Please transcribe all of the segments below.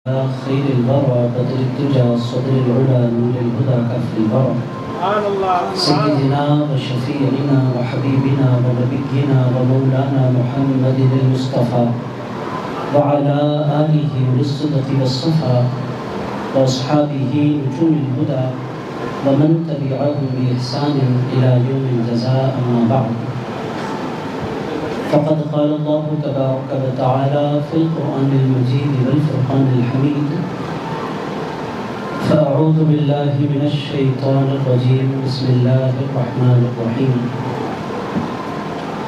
خير الورى بدر الدجى صدر العلا نور الهدى كف الورى سيدنا وشفيعنا وحبيبنا ونبينا ومولانا محمد المصطفى وعلى آله للصدق والصفا وأصحابه نجوم الهدى ومن تبعهم بإحسان إلى يوم الجزاء. أما بعد، فقد قال الله تبارك وتعالى في القرآن المجيد والفرقان الحميد: فأعوذ بالله من الشيطان الرجيم، بسم الله الرحمن الرحيم.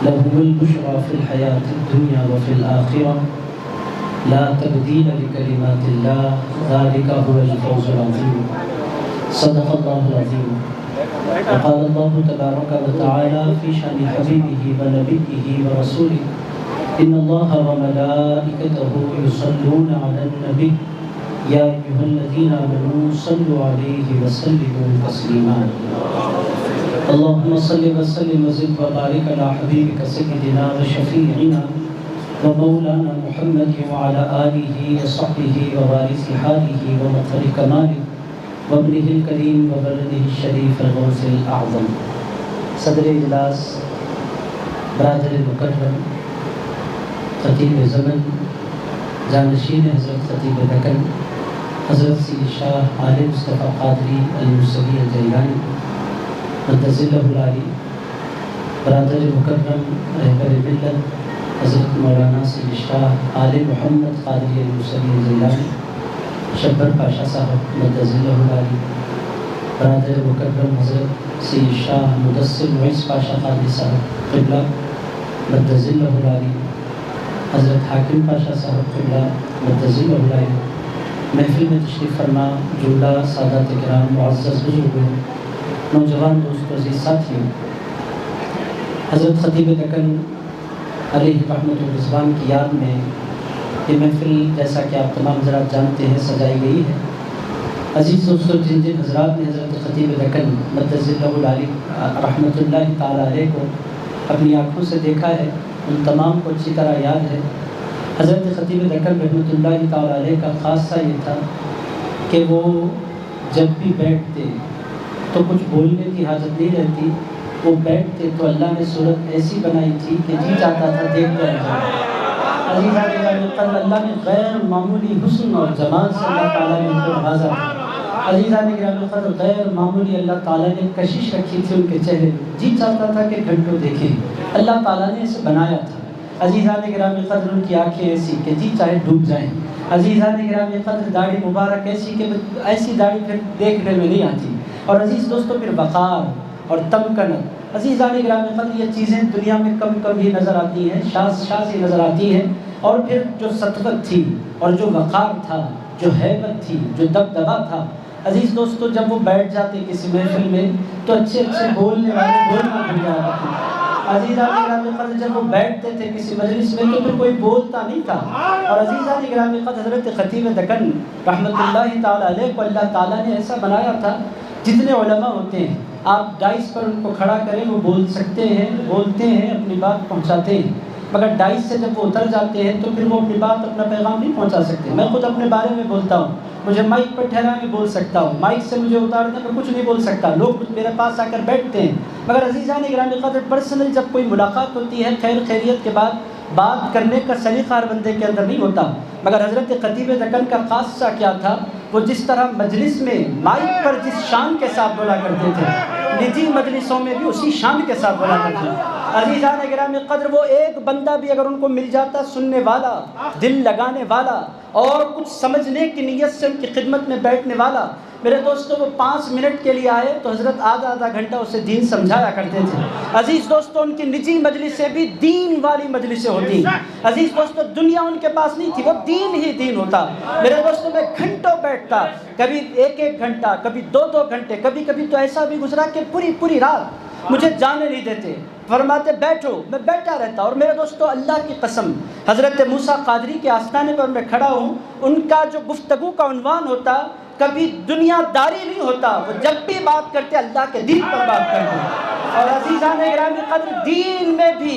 لهم البشرى في الحياة الدنيا وفي الآخرة لا تبديل لكلمات الله ذلك هو الفوز العظيم. صدق الله العظيم. وقال الله تبارك وتعالى في شأن حبيبه ونبيه ورسوله: إن الله وملائكته يصلون على النبي يا أيها الذين آمنوا صلوا عليه وسلموا تسليما. اللهم صل وسلم وزد وبارك على حبيبك سيدنا وشفيعنا ومولانا محمد وعلى آله وصحبه ووارث حاله ومظهر كماله وابنه الكريم وبلده الشريف الغوث الأعظم. صدر اجلاس برادر مکرم خطیب زمن جانشین حضرت خطیب دکن حضرت سید شاہ عالم مصطفیٰ قادری الموسوی الجیلانی مدظلہ العالی، برادر مکرم رہبر ملت حضرت مولانا سید شاہ عالم محمد قادری الموسوی الجیلانی شبر پاشا صاحب مدظلہ العالی، برادر مکرم حضرت سید شاہ مدثر معیز پاشا قادری صاحب قبلہ مدظلہ العالی، حضرت حاکم پاشا صاحب قبلہ مدظلہ العالی، محفل میں تشریف فرما جملہ سادات کرام، معزز بزرگوں، نوجوان دوستوں، عزیز ساتھیوں، حضرت خطیب دکن علیہ رحمۃ الرضوان کی یاد میں یہ محفل جیسا کہ آپ تمام حضرات جانتے ہیں سجائی گئی ہے۔ عزیز دوستوں، جن جن حضرات نے حضرت خطیب دکن مدظلہ العالی رحمۃ اللہ تعالیٰ علیہ کو اپنی آنکھوں سے دیکھا ہے، ان تمام کو اچھی طرح یاد ہے۔ حضرت خطیب دکن رحمۃ اللہ تعالیٰ علیہ کا خاصہ یہ تھا کہ وہ جب بھی بیٹھتے تو کچھ بولنے کی حاجت نہیں رہتی، وہ بیٹھتے تو اللہ نے صورت ایسی بنائی تھی کہ جی چاہتا تھا دیکھ کر جائے۔ عزیزان گرامی قدر، اللہ نے غیر معمولی حسن اور جمال سے اللہ تعالیٰ نے ان کو نوازا تھا۔ عزیزان گرامی قدر، غیر معمولی اللہ تعالیٰ نے کشش رکھی تھی ان کے چہرے، جی چاہتا تھا کہ گھنٹوں دیکھیں، اللہ تعالیٰ نے اسے بنایا تھا۔ عزیزان گرامی قدر، ان کی آنکھیں ایسی کہ جی چاہے ڈوب جائیں۔ عزیزان گرامی قدر، داڑھی مبارک ایسی کہ ایسی داڑھی پھر دیکھنے میں نہیں آتی۔ اور عزیز دوستوں، پھر وقار اور تمکنت، عزیزان گرامی قدر، یہ چیزیں دنیا میں کم کم ہی نظر آتی ہیں، شاذ ہی نظر آتی ہیں۔ اور پھر جو سطوت تھی اور جو وقار تھا، جو ہیبت تھی، جو دبدبا تھا، عزیز دوستو، جب وہ بیٹھ جاتے کسی محفل میں تو اچھے بولنے والے بولنا بھول جایا کرتے تھے۔ عزیزان گرامی قدر، جب وہ بیٹھتے تھے کسی مجلس میں تو پھر کوئی بولتا نہیں تھا۔ اور عزیزان گرامی قدر، حضرت خطیب دکن رحمۃ اللہ تعالیٰ علیہ کو اللہ تعالیٰ نے ایسا بنایا تھا، جتنے علماء ہوتے ہیں آپ ڈائس پر ان کو کھڑا کریں، وہ بول سکتے ہیں، بولتے ہیں، اپنی بات پہنچاتے ہیں، مگر ڈائس سے جب وہ اتر جاتے ہیں تو پھر وہ اپنی بات، اپنا پیغام نہیں پہنچا سکتے۔ میں خود اپنے بارے میں بولتا ہوں، مجھے مائک پر ٹھہرا میں بول سکتا ہوں، مائک سے مجھے اتار دیں میں کچھ نہیں بول سکتا، لوگ میرے پاس آ کر بیٹھتے ہیں، مگر عزیزان گرامی قدر پرسنل جب کوئی ملاقات ہوتی ہے خیر خیریت کے بعد بات کرنے کا سلیقہ ہر بندے کے اندر نہیں ہوتا۔ مگر حضرت خطیب دکن کا خاصہ کیا تھا، وہ جس طرح مجلس میں مائک پر جس شان کے ساتھ بولا کرتے تھے، نجی مجلسوں میں بھی اسی شان کے ساتھ بولا کرتے تھے۔ عزیزان گرامی قدر، وہ ایک بندہ بھی اگر ان کو مل جاتا، سننے والا، دل لگانے والا اور کچھ سمجھنے کی نیت سے ان کی خدمت میں بیٹھنے والا، میرے دوستو، وہ 5 منٹ کے لیے آئے تو حضرت آدھا گھنٹہ اسے دین سمجھایا کرتے تھے۔ عزیز دوستو، ان کی نجی مجلسیں بھی دین والی مجلسیں ہوتی۔ عزیز دوستو، دنیا ان کے پاس نہیں تھی، وہ دین ہی دین ہوتا۔ میرے دوستو، میں گھنٹوں بیٹھتا، کبھی 1 گھنٹہ، کبھی 2 گھنٹے، کبھی تو ایسا بھی گزرا کہ پوری رات مجھے جانے نہیں دیتے، فرماتے بیٹھو، میں بیٹھا رہتا۔ اور میرے دوستو، اللہ کی قسم، حضرت موسیٰ قادری کے آستانے پر میں کھڑا ہوں، ان کا جو گفتگو کا عنوان ہوتا کبھی دنیا داری نہیں ہوتا، وہ جب بھی بات کرتے اللہ کے دین پر بات کرتے۔ اور عزیزان گرامی قدر، دین میں بھی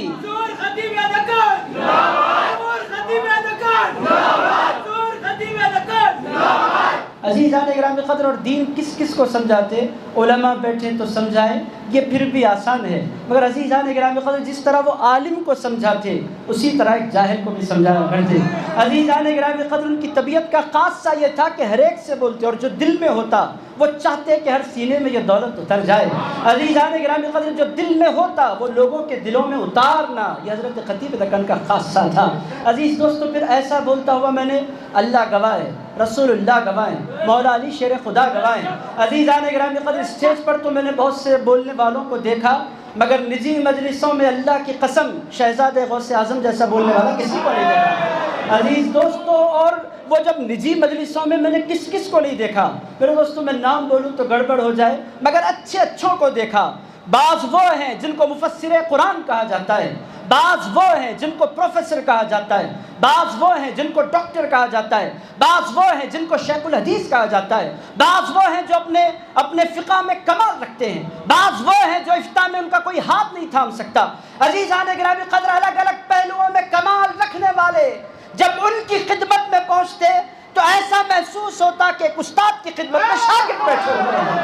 عزیزان گرامی قدر، اور دین کس کس کو سمجھاتے؟ علماء بیٹھے تو سمجھائیں، یہ پھر بھی آسان ہے، مگر عزیزان گرامی قدر جس طرح وہ عالم کو سمجھاتے اسی طرح ایک جاہل کو بھی سمجھایا کرتے۔ عزیزان گرامی قدر ان کی طبیعت کا خاصہ یہ تھا کہ ہر ایک سے بولتے، اور جو دل میں ہوتا وہ چاہتے کہ ہر سینے میں یہ دولت اتر جائے۔ عزیزان گرامی قدر جو دل میں ہوتا وہ لوگوں کے دلوں میں اتارنا، یہ حضرت خطیب دکن کا خاصہ تھا۔ عزیز دوستو، پھر ایسا بولتا ہوا میں نے، اللہ گواہ ہے، رسول اللہ گواہ ہیں، مولا علی شیر خدا گواہ ہیں، عزیزان گرامی قدر اسٹیج پر تو میں نے بہت سے بولنے والوں کو دیکھا، مگر نجی مجلسوں میں اللہ کی قسم شہزادہ غوث اعظم جیسا بولنے والا کسی کو نہیں دیکھا عزیز دوستو۔ اور وہ جب نجی مجلسوں میں نے کس کس کو نہیں دیکھا میرے دوستو، میں نام بولوں تو گڑبڑ ہو جائے، مگر اچھے اچھوں کو دیکھا۔ بعض وہ ہیں جن کو مفسر قرآن کہا جاتا ہے، بعض وہ ہیں جن کو پروفیسر کہا جاتا ہے، بعض وہ ہیں جن کو ڈاکٹر کہا جاتا ہے، بعض وہ ہیں جن کو شیخ الحدیث کہا جاتا ہے، بعض وہ ہیں جو اپنے فقہ میں کمال رکھتے ہیں، بعض وہ ہیں جو افتاء میں ان کا کوئی ہاتھ نہیں تھام سکتا۔ عزیزان گرامی قدر، الگ الگ پہلوؤں میں کمال رکھنے والے جب ان کی خدمت میں پہنچتے تو ایسا محسوس ہوتا کہ ایک استاد کی خدمت میں شاگرد بیٹھے ہوئے ہیں۔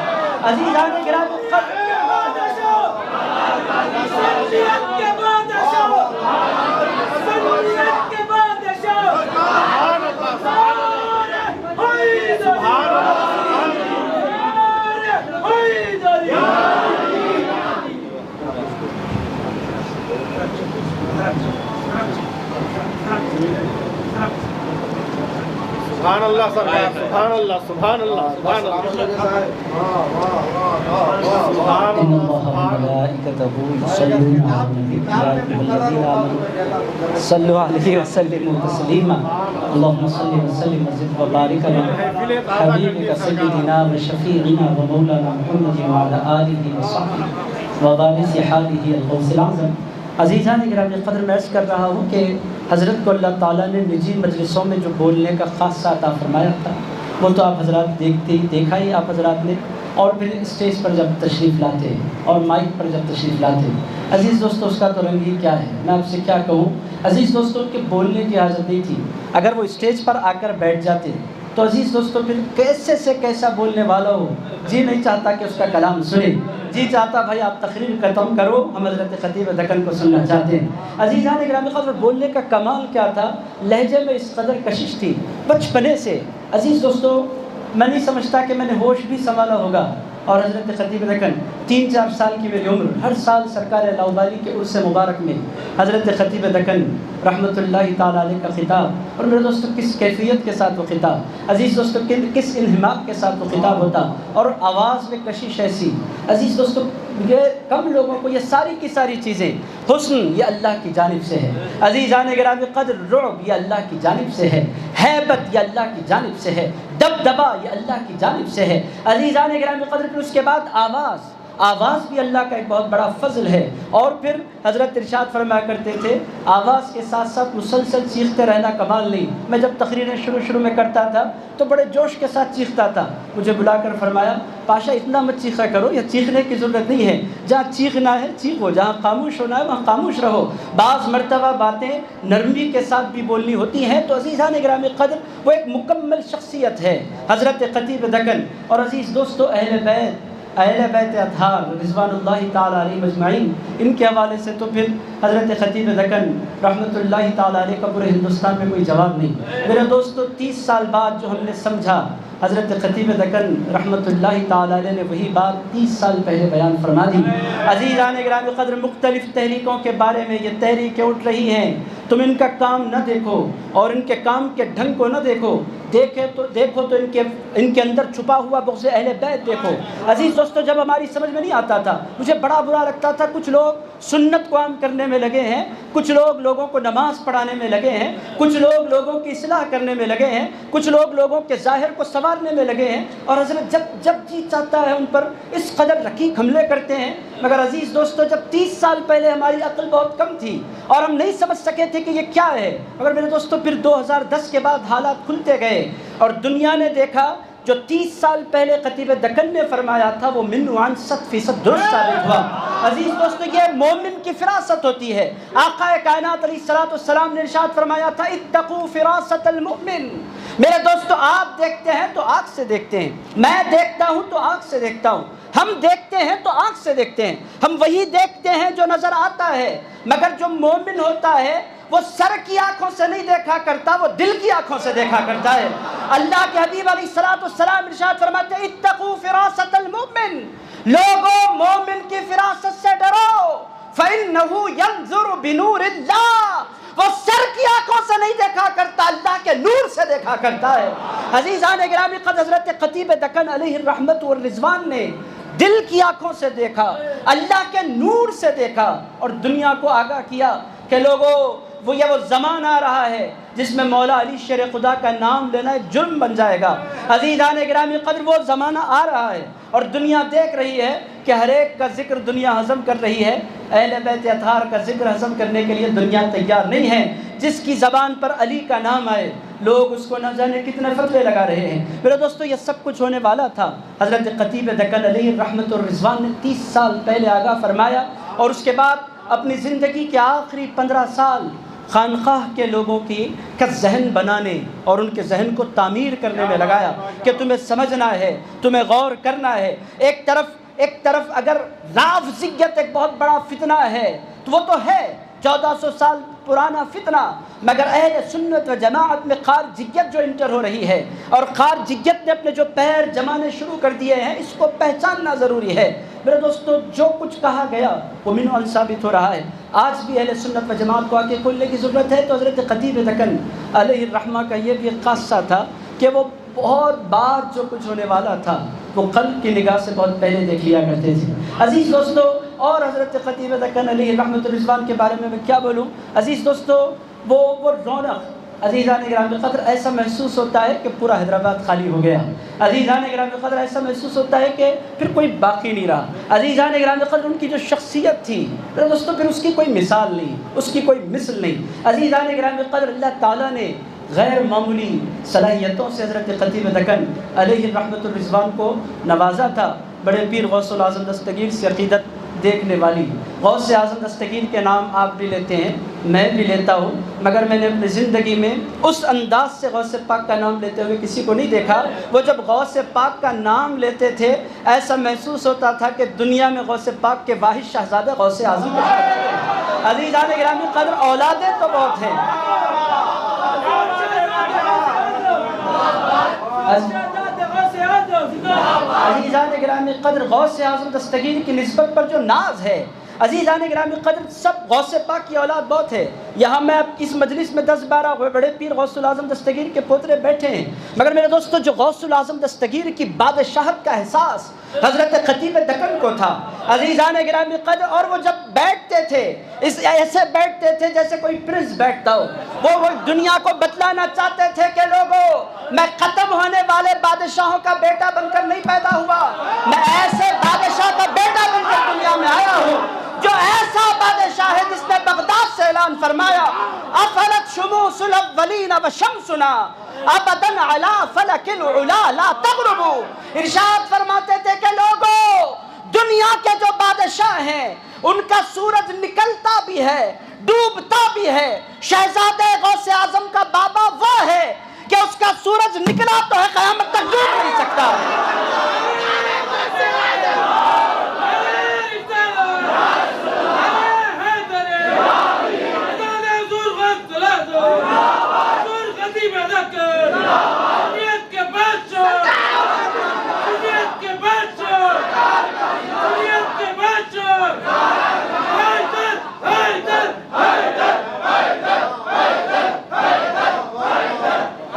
عزیزان گرامی قدر، سبحان اللہ سرکار، سبحان اللہ، سبحان اللہ، سبحان اللہ، ان اللہ وملائکتہ یصلون علی النبی یا ایھا الذین آمنوا صلوا علیہ وسلموا تسلیما اللهم صل وسلم وزد وبارک علی حبیبک سیدنا وشفیعنا ومولانا محمد وعلی آلہ وصحبہ ووارث حالہ الغوث الاعظم۔ عزیزان گرامی قدر، میں عرض کر رہا ہوں کہ حضرت کو اللہ تعالیٰ نے نجی مجلسوں میں جو بولنے کا خاصہ عطا فرمایا تھا وہ تو آپ حضرات دیکھا ہی آپ حضرات نے، اور پھر اسٹیج پر جب تشریف لاتے اور مائک پر جب تشریف لاتے، عزیز دوستو اس کا تو رنگ ہی کیا ہے، میں آپ سے کیا کہوں۔ عزیز دوستو کے بولنے کی حاجت نہیں تھی، اگر وہ اسٹیج پر آ کر بیٹھ جاتے تو عزیز دوستو پھر کیسے سے کیسا بولنے والا ہو، جی نہیں چاہتا کہ اس کا کلام سنے، جی چاہتا بھائی آپ تقریر ختم کرو، ہم حضرت خطیب دکن کو سننا چاہتے ہیں۔ عزیزان گرامی قدر، بولنے کا کمال کیا تھا، لہجے میں اس قدر کشش تھی بچپنے سے۔ عزیز دوستو، میں نہیں سمجھتا کہ میں نے ہوش بھی سنبھالا ہوگا، اور حضرت خطیب دکن 3-4 سال کی میری عمر، ہر سال سرکار لاؤبالی کے عرس مبارک میں حضرت خطیب دکن رحمۃ اللہ تعالیٰ علیہ کا خطاب، اور میرے دوستو کس کیفیت کے ساتھ وہ خطاب، عزیز دوستو کس انہماک کے ساتھ وہ خطاب ہوتا، اور آواز میں کشش ایسی۔ عزیز دوستو، یہ کم لوگوں کو یہ ساری کی ساری چیزیں، حسن یہ اللہ کی جانب سے ہے، عزیزان گرامی قدر رعب یہ اللہ کی جانب سے ہے، ہیبت یہ اللہ کی جانب سے ہے، دبدبا یہ اللہ کی جانب سے ہے، عزیزان گرامی قدر۔ پھر اس کے بعد آواز بھی اللہ کا ایک بہت بڑا فضل ہے، اور پھر حضرت ارشاد فرمایا کرتے تھے آواز کے ساتھ ساتھ مسلسل چیختے رہنا کمال نہیں۔ میں جب تقریریں شروع میں کرتا تھا تو بڑے جوش کے ساتھ چیختا تھا، مجھے بلا کر فرمایا پاشا اتنا مت چیخا کرو، یا چیخنے کی ضرورت نہیں ہے، جہاں چیخنا ہے چیخو، جہاں خاموش ہونا ہے وہاں خاموش رہو، بعض مرتبہ باتیں نرمی کے ساتھ بھی بولنی ہوتی ہیں۔ تو عزیزان گرامی قدر، وہ ایک مکمل شخصیت ہے حضرت خطیب دکن۔ اور عزیز دوستو، اہل بیت اطہار رضوان اللہ تعالیٰ علیہ مجمعین، ان کے حوالے سے تو پھر حضرت خطیب دکن رحمۃ اللہ تعالیٰ علیہ کا پورے ہندوستان میں کوئی جواب نہیں۔ میرے دوستو، 30 سال بعد جو ہم نے سمجھا، حضرت خطیب دکن رحمۃ اللہ تعالیٰ علیہ نے وہی بات 30 سال پہلے بیان فرما دی۔ عزیزان گرامی قدر، مختلف تحریکوں کے بارے میں یہ تحریکیں اٹھ رہی ہیں، تم ان کا کام نہ دیکھو اور ان کے کام کے ڈھنگ کو نہ دیکھو، دیکھو تو ان کے اندر چھپا ہوا بغض اہل بیت دیکھو۔ عزیز دوستو، جب ہماری سمجھ میں نہیں آتا تھا، مجھے بڑا برا لگتا تھا، کچھ لوگ سنت کو عام کرنے میں لگے ہیں، کچھ لوگ لوگوں کو نماز پڑھانے میں لگے ہیں، کچھ لوگ لوگوں کی اصلاح کرنے میں لگے ہیں، کچھ لوگ لوگوں کے ظاہر کو سنوارنے میں لگے ہیں، اور حضرت جب جی چاہتا ہے ان پر اس قدر رقیق حملے کرتے ہیں۔ مگر عزیز دوستو، جب 30 سال پہلے ہماری عقل بہت کم تھی اور ہم نہیں سمجھ سکے تھے کہ یہ کیا ہے، مگر میرے دوستو پھر 2010 کے بعد حالات کھلتے گئے اور دنیا نے دیکھا جو 30 سال پہلے خطیب دکن نے فرمایا تھا وہ من وعن 100% درست ثابت ہوا۔ عزیز دوستو، یہ مومن کی فراست ہوتی ہے۔ آقا کائنات علیہ الصلوۃ والسلام نے ارشاد فرمایا تھا اتقوا فراست المؤمن، میرے دوستو آپ دیکھتے ہیں تو آنکھ سے دیکھتے ہیں، میں دیکھتا ہوں تو آنکھ سے دیکھتا ہوں، ہم دیکھتے ہیں تو آنکھ سے دیکھتے ہیں، ہم وہی دیکھتے ہیں جو نظر آتا ہے، مگر جو مومن ہوتا ہے وہ سر کی آنکھوں سے نہیں دیکھا کرتا، وہ دل کی آنکھوں سے دیکھا کرتا ہے۔ اللہ کے حبیب علیہ السلام ارشاد فرماتے ہیں اتقوا فراست المؤمن، لوگوں مومن کی فراست سے ڈرو، فإنه ينظر بنور اللہ، وہ سر کی آنکھوں سے نہیں دیکھا کرتا، اللہ کے نور سے دیکھا کرتا ہے۔ عزیزان گرامی قد حضرت خطیب دکن علیہ الرحمت والرضوان نے دل کی آنکھوں سے دیکھا، اللہ کے نور سے دیکھا، اور دنیا کو آگاہ کیا کہ لوگوں وہ زمانہ آ رہا ہے جس میں مولا علی شیر خدا کا نام لینا ایک جرم بن جائے گا۔ عزیزان گرامی قدر وہ زمانہ آ رہا ہے اور دنیا دیکھ رہی ہے کہ ہر ایک کا ذکر دنیا ہضم کر رہی ہے، اہل بیت اطہار کا ذکر ہضم کرنے کے لیے دنیا تیار نہیں ہے۔ جس کی زبان پر علی کا نام آئے لوگ اس کو نہ جانے کتنے فتوے لگا رہے ہیں۔ میرے دوستو یہ سب کچھ ہونے والا تھا، حضرت خطیب دکن علیہ الرحمت والرضوان نے 30 سال پہلے آگاہ فرمایا، اور اس کے بعد اپنی زندگی کے آخری 15 سال خانقاہ کے لوگوں کا ذہن بنانے اور ان کے ذہن کو تعمیر کرنے میں لگایا کہ تمہیں سمجھنا ہے، تمہیں غور کرنا ہے۔ ایک طرف اگر رافضیت ایک بہت بڑا فتنہ ہے تو وہ تو ہے 1400 سال پرانا فتنہ، مگر اہل سنت و جماعت میں خارجیت جو انٹر ہو رہی ہے اور خارجیت نے اپنے جو پیر جمانے شروع کر دیے ہیں، اس کو پہچاننا ضروری ہے۔ میرے دوستو جو کچھ کہا گیا وہ من عن ثابت ہو رہا ہے۔ آج بھی اہل سنت و جماعت کو آگے کھولنے کی ضرورت ہے۔ تو حضرت خطیب دکن علیہ الرحمہ کا یہ بھی ایک خاصہ تھا کہ وہ بہت بار جو کچھ ہونے والا تھا وہ قلب کی نگاہ سے بہت پہلے دیکھ لیا کرتے تھے۔ عزیز دوستو، اور حضرت خطیب دکن علیہ الرحمۃ الرضوان کے بارے میں کیا بولوں؟ عزیز دوستو وہ رونق، عزیزان گرامی قدر ایسا محسوس ہوتا ہے کہ پورا حیدرآباد خالی ہو گیا۔ عزیزان گرامی قدر ایسا محسوس ہوتا ہے کہ پھر کوئی باقی نہیں رہا۔ عزیزان گرامی قدر ان کی جو شخصیت تھی دوستو پھر اس کی کوئی مثال نہیں، اس کی کوئی مثل نہیں۔ عزیزان گرامی قدر اللہ تعالیٰ نے غیر معمولی صلاحیتوں سے حضرت خطیب دکن علیہ الرحمت الرضوان کو نوازا تھا۔ بڑے پیر غوث الاعظم دستگیر سے عقیدت دیکھنے والی غوث اعظم دستگیر کے نام آپ بھی لیتے ہیں، میں بھی لیتا ہوں، مگر میں نے اپنی زندگی میں اس انداز سے غوث پاک کا نام لیتے ہوئے کسی کو نہیں دیکھا۔ وہ جب غوث پاک کا نام لیتے تھے ایسا محسوس ہوتا تھا کہ دنیا میں غوث پاک کے واحد شہزادہ غوث اعظم کے۔ عزیزان گرامی قدر اولادیں تو بہت ہیں، عزیزان گرامی قدر غوث اعظم دستگیر کی نسبت پر جو ناز ہے، عزیزان گرامی قدر سب غوث پاک کی اولاد بہت ہے۔ یہاں میں اب اس مجلس میں 10-12 بڑے پیر غوث الاعظم دستگیر کے پوترے بیٹھے ہیں، مگر میرے دوستو جو غوث الاعظم دستگیر کی بادشاہت کا احساس حضرت خطیب دکن کو تھا، عزیزان گرامی قدر، اور وہ جب بیٹھتے تھے ایسے بیٹھتے تھے جیسے کوئی پرنس بیٹھتا ہو۔ وہ دنیا کو بتلانا چاہتے تھے کہ لوگوں میں ختم ہونے والے بادشاہوں کا بیٹا بن کر نہیں پیدا ہوا، میں ایسے بادشاہ کا بیٹا بن کر دنیا میں آیا ہوں جو ایسا بادشاہ ہے جس نے بغداد سے اعلان فرمایا افلت شموس الاولین وشمسنا ابدا علی فلک العلا لا تغربوا۔ ارشاد فرماتے تھے کہ لوگوں دنیا کے جو بادشاہ ہیں ان کا سورج نکلتا بھی ہے ڈوبتا بھی ہے، شہزادے غوث اعظم کا بابا وہ ہے کہ اس کا سورج نکلا تو ہے قیامت تک ڈوب نہیں سکتا۔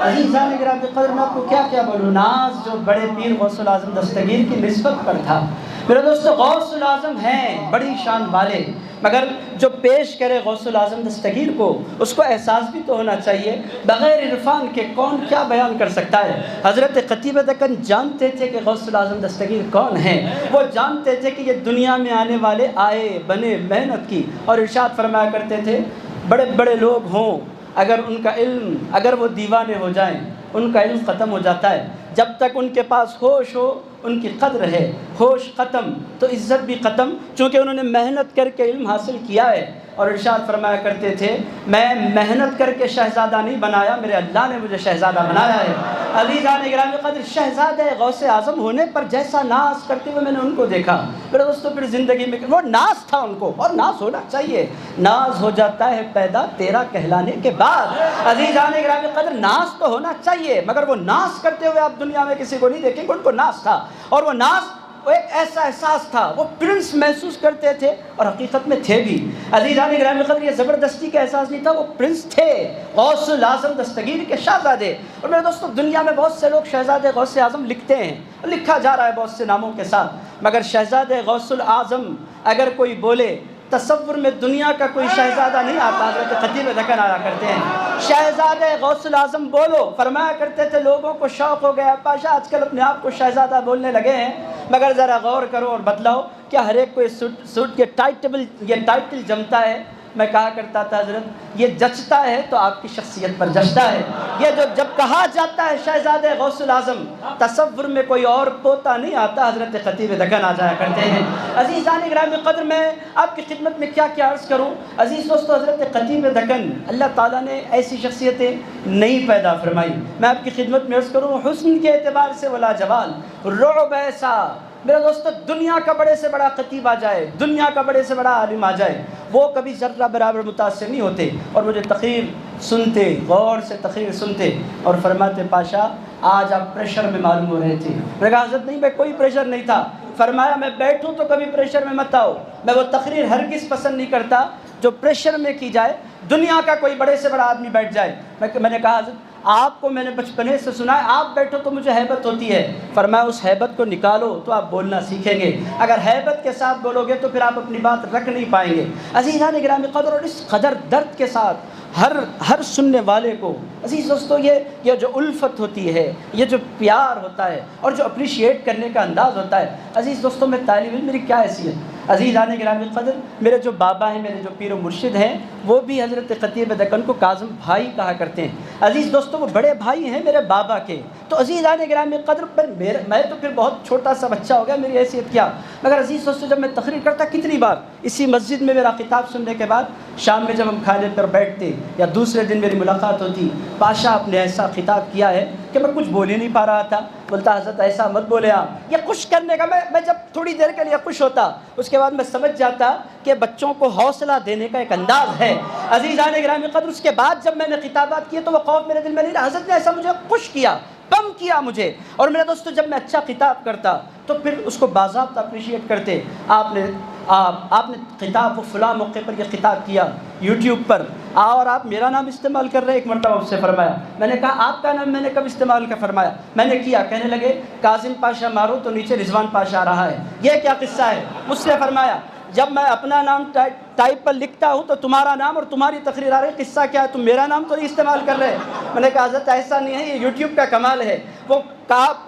عزیزان گرامی قدر میں آپ کو کیا بولوں، ناز جو بڑے پیر غوث الاعظم دستگیر کی نسبت پر تھا۔ میرے دوستو غوث الاعظم ہیں بڑی شان والے، مگر جو پیش کرے غوث الاعظم دستگیر کو اس کو احساس بھی تو ہونا چاہیے، بغیر عرفان کے کون کیا بیان کر سکتا ہے۔ حضرت خطیب دکن جانتے تھے کہ غوث الاعظم دستگیر کون ہیں، وہ جانتے تھے کہ یہ دنیا میں آنے والے آئے بنے محنت کی، اور ارشاد فرمایا کرتے تھے بڑے بڑے لوگ ہوں اگر ان کا علم، اگر وہ دیوانے ہو جائیں ان کا علم ختم ہو جاتا ہے، جب تک ان کے پاس ہوش ہو ان کی قدر ہے، ہوش ختم تو عزت بھی ختم، چونکہ انہوں نے محنت کر کے علم حاصل کیا ہے۔ اور ارشاد فرمایا کرتے تھے میں محنت کر کے شہزادہ نہیں بنایا، میرے اللہ نے مجھے شہزادہ بنایا ہے۔ عزیزان گرامی قدر، شہزادہ غوث اعظم ہونے پر جیسا ناز کرتے ہوئے میں نے ان کو دیکھا، میرے دوستو پھر زندگی میں وہ ناز تھا ان کو، اور ناز ہونا چاہیے، ناز ہو جاتا ہے پیدا تیرا کہلانے کے بعد۔ عزیزان گرامی قدر، ناز تو ہونا چاہیے، مگر وہ ناز کرتے ہوئے آپ دنیا میں کسی کو نہیں دیکھیں گے، ان کو ناز تھا، اور وہ ناز وہ ایک ایسا احساس تھا، وہ پرنس محسوس کرتے تھے اور حقیقت میں تھے بھی۔ عزیزان گرامی قدر، یہ زبردستی کا احساس نہیں تھا، وہ پرنس تھے، غوث الاعظم دستگیر کے شہزادے۔ اور میرے دوستو دنیا میں بہت سے لوگ شہزادے غوث اعظم لکھتے ہیں، لکھا جا رہا ہے بہت سے ناموں کے ساتھ، مگر شہزادے غوث الاعظم اگر کوئی بولے، تصور میں دنیا کا کوئی شہزادہ نہیں آتا۔ حضرت خطیب دکن آیا کرتے ہیں، شہزادہ غوث الاعظم بولو، فرمایا کرتے تھے لوگوں کو شوق ہو گیا، پاشا آج کل اپنے آپ کو شہزادہ بولنے لگے ہیں، مگر ذرا غور کرو اور بدلاؤ، کیا ہر ایک کو سوٹ کے ٹائٹل جمتا ہے؟ میں کہا کرتا تھا حضرت یہ جچتا ہے تو آپ کی شخصیت پر جچتا ہے، یہ جو جب کہا جاتا ہے شہزادہ غوث الاعظم، تصور میں کوئی اور پوتا نہیں آتا۔ حضرت خطیب دکن آ جایا کرتے ہیں۔ عزیزان گرامی قدر، میں آپ کی خدمت میں کیا عرض کروں عزیز دوستو، حضرت خطیب دکن اللہ تعالیٰ نے ایسی شخصیتیں نہیں پیدا فرمائی، میں آپ کی خدمت میں عرض کروں حسن کے اعتبار سے ولا جوال، رعب ایسا، میرے دوستو دنیا کا بڑے سے بڑا خطیب آ جائے، دنیا کا بڑے سے بڑا عالم آ جائے، وہ کبھی ذرہ برابر متاثر نہیں ہوتے، اور مجھے تقریر سنتے، غور سے تقریر سنتے اور فرماتے پاشا آج آپ پریشر میں معلوم ہو رہے تھے۔ میں نے کہا حضرت نہیں، میں کوئی پریشر نہیں تھا۔ فرمایا میں بیٹھوں تو کبھی پریشر میں مت آؤ، میں وہ تقریر ہرگز پسند نہیں کرتا جو پریشر میں کی جائے، دنیا کا کوئی بڑے سے بڑا آدمی بیٹھ جائے۔ میں نے کہا حضرت آپ کو میں نے بچپنے سے سنا ہے آپ بیٹھو تو مجھے ہیبت ہوتی ہے، فرمایا اس ہیبت کو نکالو تو آپ بولنا سیکھیں گے، اگر ہیبت کے ساتھ بولو گے تو پھر آپ اپنی بات رکھ نہیں پائیں گے۔ عزیزان گرامی قدر، اور اس قدر درد کے ساتھ ہر سننے والے کو عزیز دوستو یہ جو الفت ہوتی ہے، یہ جو پیار ہوتا ہے اور جو اپریشیٹ کرنے کا انداز ہوتا ہے، عزیز دوستو میں طالب علم، میری کیا حیثیت، عزیزان گرامی قدر، میرے جو بابا ہیں، میرے جو پیر و مرشد ہیں، وہ بھی حضرت خطیب دکن کو کاظم بھائی کہا کرتے ہیں۔ عزیز دوستو وہ بڑے بھائی ہیں میرے بابا کے، تو عزیزان گرامی قدر پر میں تو پھر بہت چھوٹا سا بچہ ہو گیا، میری حیثیت کیا، مگر عزیز دوستو جب میں تقریر کرتا کتنی بار اسی مسجد میں میرا خطاب سننے کے بعد شام میں جب ہم کھانے پر بیٹھتے یا دوسرے دن میری ملاقات ہوتی، پاشا آپ نے ایسا خطاب کیا ہے کہ میں کچھ بول ہی نہیں پا رہا تھا، بولتا حضرت ایسا مت بولے آپ، یہ خوش کرنے کا، میں جب تھوڑی دیر کے لیے خوش ہوتا اس کے بعد میں سمجھ جاتا کہ بچوں کو حوصلہ دینے کا ایک انداز ہے۔ عزیزان گرامی قدر، اس کے بعد جب میں نے خطابات کیے تو وہ خوف میرے دل میں نہیں رہا، حضرت نے ایسا مجھے خوش کیا، پم کیا مجھے، اور میرے دوستو جب میں اچھا خطاب کرتا تو پھر اس کو باضابطہ اپریشیٹ کرتے، آپ نے خطاب و فلاں موقع پر یہ خطاب کیا یوٹیوب پر، اور آپ میرا نام استعمال کر رہے، ایک مرتبہ اس سے فرمایا، میں نے کہا آپ کا نام میں نے کب استعمال کا فرمایا، میں نے کیا، کہنے لگے کاظم پاشا مارو تو نیچے رضوان پاشا آ رہا ہے، یہ کیا قصہ ہے، مجھ سے فرمایا جب میں اپنا نام ٹائپ پر لکھتا ہوں تو تمہارا نام اور تمہاری تقریر آ رہی، قصہ کیا ہے، تم میرا نام تو نہیں استعمال کر رہے، میں نے کہا حضرت ایسا نہیں ہے، یہ یوٹیوب کا کمال ہے، وہ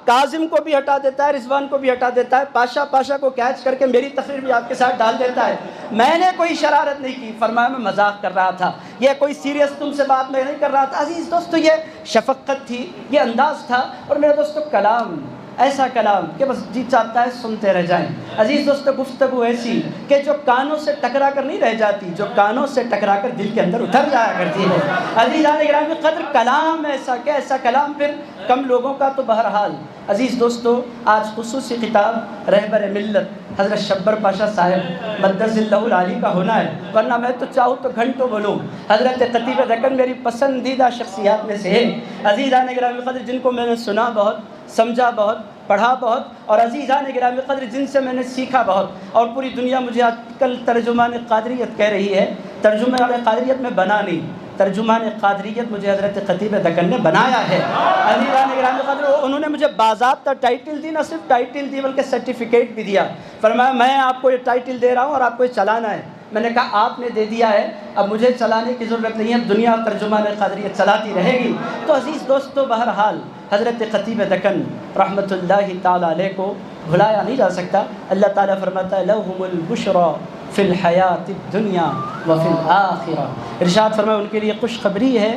کاظم کو بھی ہٹا دیتا ہے، رضوان کو بھی ہٹا دیتا ہے، پاشا کو کیچ کر کے میری تقریر بھی آپ کے ساتھ ڈال دیتا ہے، میں نے کوئی شرارت نہیں کی، فرمایا میں مذاق کر رہا تھا، یہ کوئی سیریس تم سے بات میں نہیں کر رہا تھا۔ عزیز دوستو یہ شفقت تھی، یہ انداز تھا، اور میرے دوستو کلام ایسا کلام کہ بس جی چاہتا ہے سنتے رہ جائیں۔ عزیز دوستو گفتگو ایسی کہ جو کانوں سے ٹکرا کر نہیں رہ جاتی، جو کانوں سے ٹکرا کر دل کے اندر اتر جایا کرتی ہے۔ عزیزان گرامی قدر، کلام ایسا کہ ایسا کلام پھر کم لوگوں کا تو بہرحال۔ عزیز دوستو آج خصوصی خطاب رہبر ملت حضرت شبر پاشا صاحب مدذ اللہ العالی کا ہونا ہے، ورنہ میں تو چاہوں تو گھنٹوں بولوں۔ حضرت خطیب دکن میری پسندیدہ شخصیات میں سے ہے۔ عزیزان گرامی قدر، جن کو میں نے سنا بہت، سمجھا بہت، پڑھا بہت، اور عزیزان گرامی قدر جن سے میں نے سیکھا بہت، اور پوری دنیا مجھے آج کل ترجمان قادریت کہہ رہی ہے، ترجمان قادریت میں بنا نہیں، ترجمان قادریت مجھے حضرت خطیب دکن نے بنایا ہے۔ عزیزان گرامی قدر، انہوں نے مجھے باضابطہ ٹائٹل دی، نہ صرف ٹائٹل دی بلکہ سرٹیفکیٹ بھی دیا، فرمایا میں آپ کو یہ ٹائٹل دے رہا ہوں اور آپ کو یہ چلانا ہے۔ میں نے کہا آپ نے دے دیا ہے، اب مجھے چلانے کی ضرورت نہیں ہے، دنیا ترجمان قادریت چلاتی رہے گی۔ تو عزیز دوستو بہرحال حضرت خطیب دکن رحمۃ اللہ تعالیٰ علیہ کو بھلایا نہیں جا سکتا۔ اللہ تعالیٰ فرماتا ہے لَهُمُ الْبُشْرَى فِي الْحَيَاةِ الدُّنْيَا وَفِي الْآخِرَةِ، ارشاد فرمایا ان کے لیے خوشخبری ہے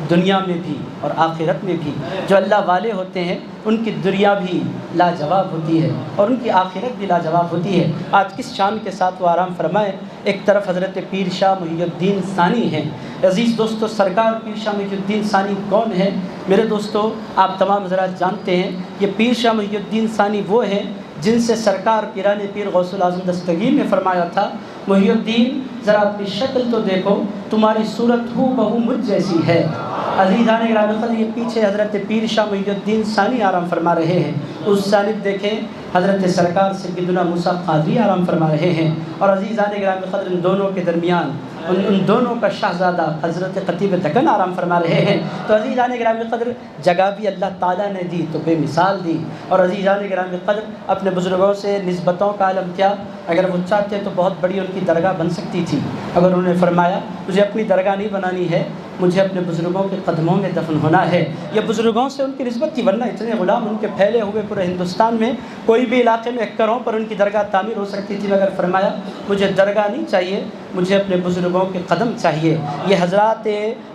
دنیا میں بھی اور آخرت میں بھی جو اللہ والے ہوتے ہیں ان کی دنیا بھی لاجواب ہوتی ہے اور ان کی آخرت بھی لاجواب ہوتی ہے۔ آج کس شان کے ساتھ وہ آرام فرمائے۔ ایک طرف حضرت پیر شاہ محی الدین ثانی ہیں۔ عزیز دوستو، سرکار پیر شاہ محی الدین ثانی کون ہے؟ میرے دوستو، آپ تمام حضرات جانتے ہیں یہ پیر شاہ محی الدین ثانی وہ ہیں جن سے سرکار پیران پیر غوث العظم دستگیر نے فرمایا تھا، محی الدین ذرا اپنی شکل تو دیکھو، تمہاری صورت ہو بہو مجھ جیسی ہے۔ عزیزان گرامی قدر، یہ پیچھے حضرت پیر شاہ محی الدین ثانی آرام فرما رہے ہیں، اس جانب دیکھیں حضرت سرکار سیدنا موسیٰ قادری آرام فرما رہے ہیں، اور عزیزان گرامی قدر ان دونوں کے درمیان ان دونوں کا شہزادہ حضرت قطیب دکن آرام فرما رہے ہیں۔ تو عزیزان گرامی قدر جگہ بھی اللہ تعالیٰ نے دی تو بے مثال دی، اور عزیزان گرامی قدر اپنے بزرگوں سے نسبتوں کا عالم کیا، اگر وہ چاہتے تو بہت بڑی ان کی درگاہ بن سکتی تھی، اگر انہوں نے فرمایا مجھے اپنی درگاہ نہیں بنانی ہے، مجھے اپنے بزرگوں کے قدموں میں دفن ہونا ہے، یہ بزرگوں سے ان کی نسبت تھی، ورنہ اتنے غلام ان کے پھیلے ہوئے پورے ہندوستان میں کوئی بھی علاقے میں ایکڑوں پر ان کی درگاہ تعمیر ہو سکتی تھی، مگر فرمایا مجھے درگاہ نہیں چاہیے، مجھے اپنے بزرگوں کے قدم چاہیے۔ یہ حضرات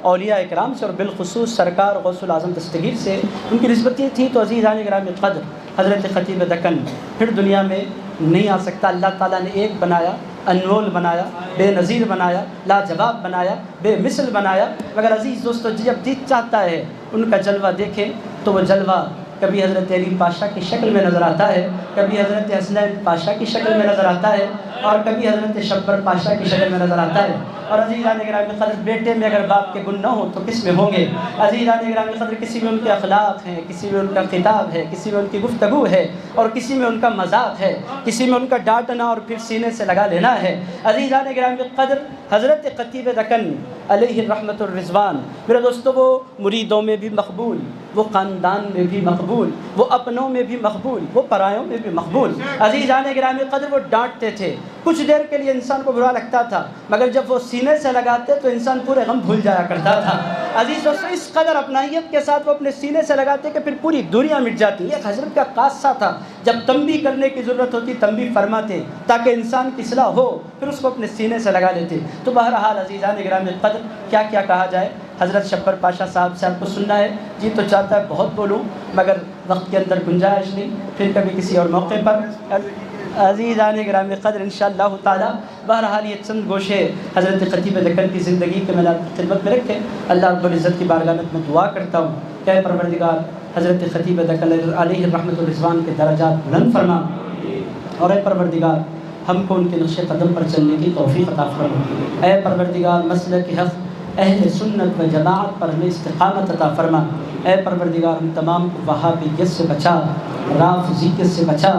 اولیاء اکرام سے اور بالخصوص سرکار غوث العظم دستگیر سے ان کی نسبت یہ تھی۔ تو عزیزان گرامی قدر حضرت خطیب دکن پھر دنیا میں نہیں آ سکتا، اللہ تعالیٰ نے ایک بنایا، انمول بنایا، بے نظیر بنایا، لاجواب بنایا، بے مثل بنایا، مگر عزیز دوستو جب دل چاہتا ہے ان کا جلوہ دیکھیں تو وہ جلوہ کبھی حضرت علی پاشا کی شکل میں نظر آتا ہے، کبھی حضرت حسنین پاشا کی شکل میں نظر آتا ہے، اور کبھی حضرت شبر پاشا کی شکل میں نظر آتا ہے۔ اور عزیزان گرامی قدر بیٹے میں اگر باپ کے گن نہ ہو تو کس میں ہوں گے؟ عزیزان گرامی قدر کسی میں ان کے اخلاق ہیں، کسی میں ان کا خطاب ہے، کسی میں ان کی گفتگو ہے، اور کسی میں ان کا مذاق ہے، کسی میں ان کا ڈانٹنا اور پھر سینے سے لگا لینا ہے۔ عزیزان گرامی قدر حضرت خطیب دکن علیہ الرحمت الرضوان میرے دوستو وہ مریدوں میں بھی مقبول، وہ خاندان میں بھی مقبول، وہ اپنوں میں بھی مقبول، وہ پرایوں میں بھی مقبول۔ عزیزان گرامی قدر وہ ڈانٹتے تھے، کچھ دیر کے لیے انسان کو برا لگتا تھا، مگر جب وہ سینے سے لگاتے تو انسان پورے غم بھول جایا کرتا تھا۔ عزیز دوستو اس قدر اپنائیت کے ساتھ وہ اپنے سینے سے لگاتے کہ پھر پوری دنیا مٹ جاتی۔ یہ حضرت کا خاصہ تھا، جب تنبیہ کرنے کی ضرورت ہوتی تنبیہ فرماتے تاکہ انسان کی اصلاح ہو، پھر اس کو اپنے سینے سے لگا لیتے۔ تو بہرحال عزیزان گرامی قدر کیا کیا کہا جائے، حضرت شبر پاشا صاحب سے آپ کو سننا ہے، جی تو چاہتا ہے بہت بولوں مگر وقت کے اندر گنجائش نہیں، پھر کبھی کسی اور موقع پر۔ عزیزان گرامی قدر انشاءاللہ تعالی بہرحال یہ چند گوشے حضرت خطیب دکن کی زندگی کے میں آپ کی خدمت میں رکھے۔ اللہ رب العزت کی بارگاہ میں دعا کرتا ہوں کہ اے پروردگار حضرت خطیب دکن علیہ الرحمت الرضوان کے درجات بلند فرما، اور اے پروردگار ہم کو ان کے نقش قدم پر چلنے کی توفیق عطا فرما۔ اے پروردگار مسلک حق اہل سنت و جماعت پر ہمیں استقامت عطا فرما۔ اے پروردگار ہم تمام کو وہابیت سے بچا، رافضیت سے بچا،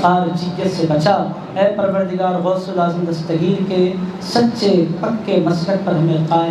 خارجیت سے بچا۔ اے پروردگار غوث العظم دستگیر کے سچے پکے مسلک پر ہمیں قائم